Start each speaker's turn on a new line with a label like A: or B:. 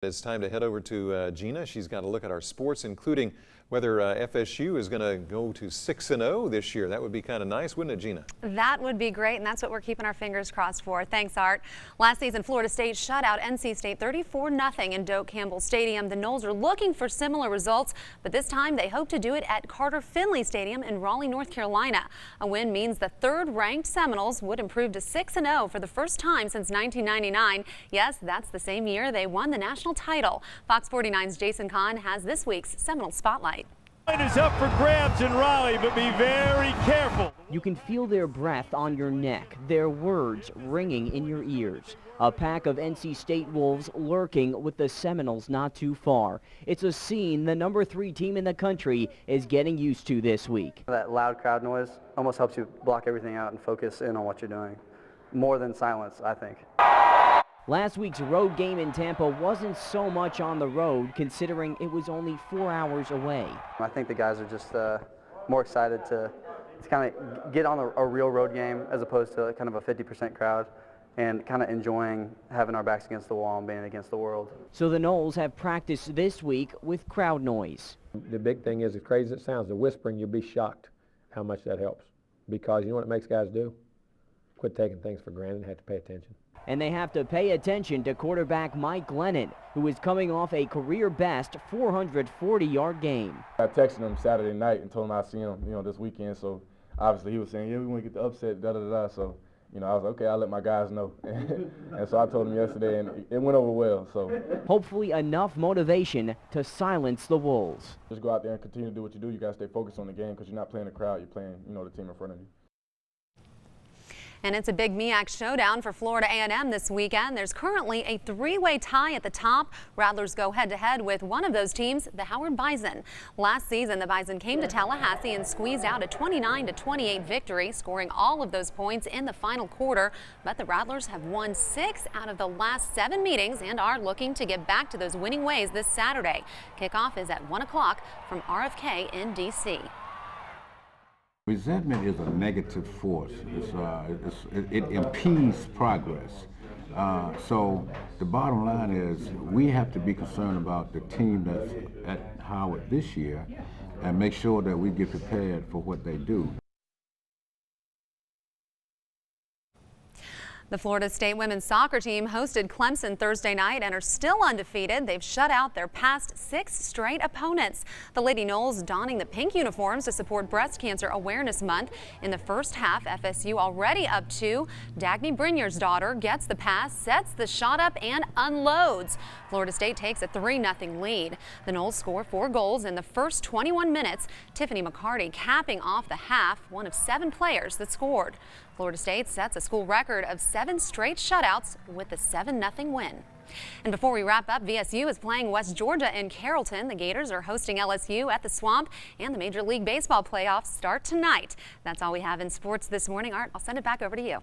A: It's time to head over to Gina. She's got a look at our sports, including whether FSU is going to go to 6-0 this year. That would be kind of nice, wouldn't it, Gina?
B: That would be great, and that's what we're keeping our fingers crossed for. Thanks, Art. Last season, Florida State shut out NC State 34-0 in Doak Campbell Stadium. The Noles are looking for similar results, but this time they hope to do it at Carter Finley Stadium in Raleigh, North Carolina. A win means the third-ranked Seminoles would improve to 6-0 for the first time since 1999. Yes, that's the same year they won the national title. Fox 49's Jason Kahn has this week's Seminole Spotlight.
C: It is up for grabs in Raleigh, but be very careful.
D: You can feel their breath on your neck, their words ringing in your ears. A pack of NC State Wolves lurking with the Seminoles not too far. It's a scene the number 3 team in the country is getting used to this week.
E: That loud crowd noise almost helps you block everything out and focus in on what you're doing. More than silence, I think.
D: Last week's road game in Tampa wasn't so much on the road, considering it was only 4 hours away.
E: I think the guys are just more excited to kind of get on a real road game as opposed to kind of a 50% crowd, and kind of enjoying having our backs against the wall and being against the world.
D: So the Noles have practiced this week with crowd noise.
F: The big thing is, as crazy as it sounds, the whispering, you'll be shocked how much that helps. Because you know what it makes guys do? Quit taking things for granted and have to pay attention.
D: And they have to pay attention to quarterback Mike Glennon, who is coming off a career-best 440-yard game.
G: I texted him Saturday night and told him I'd see him, this weekend. So obviously he was saying, yeah, we want to get the upset, da-da-da-da. So, I was like, okay, I'll let my guys know. And so I told him yesterday, and it went over well. So
D: hopefully enough motivation to silence the Wolves.
G: Just go out there and continue to do what you do. You got to stay focused on the game because you're not playing the crowd. You're playing, the team in front of you.
B: And it's a big MEAC showdown for Florida A&M this weekend. There's currently a 3-way tie at the top. Rattlers go head-to-head with one of those teams, the Howard Bison. Last season, the Bison came to Tallahassee and squeezed out a 29-28 victory, scoring all of those points in the final quarter. But the Rattlers have won 6 out of the last 7 meetings and are looking to get back to those winning ways this Saturday. Kickoff is at 1 o'clock from RFK in D.C.
H: Resentment is a negative force. It impedes progress. So the bottom line is we have to be concerned about the team that's at Howard this year and make sure that we get prepared for what they do.
B: The Florida State women's soccer team hosted Clemson Thursday night and are still undefeated. They've shut out their past 6 straight opponents. The Lady Noles donning the pink uniforms to support Breast Cancer Awareness Month. In the first half, FSU already up 2. Dagny Brynier's daughter gets the pass, sets the shot up, and unloads. Florida State takes a 3-0 lead. The Noles score 4 goals in the first 21 minutes. Tiffany McCarty capping off the half, one of 7 players that scored. Florida State sets a school record of 7 straight shutouts with a 7-0 win. And before we wrap up, VSU is playing West Georgia in Carrollton. The Gators are hosting LSU at the Swamp, and the Major League Baseball playoffs start tonight. That's all we have in sports this morning. Art, I'll send it back over to you.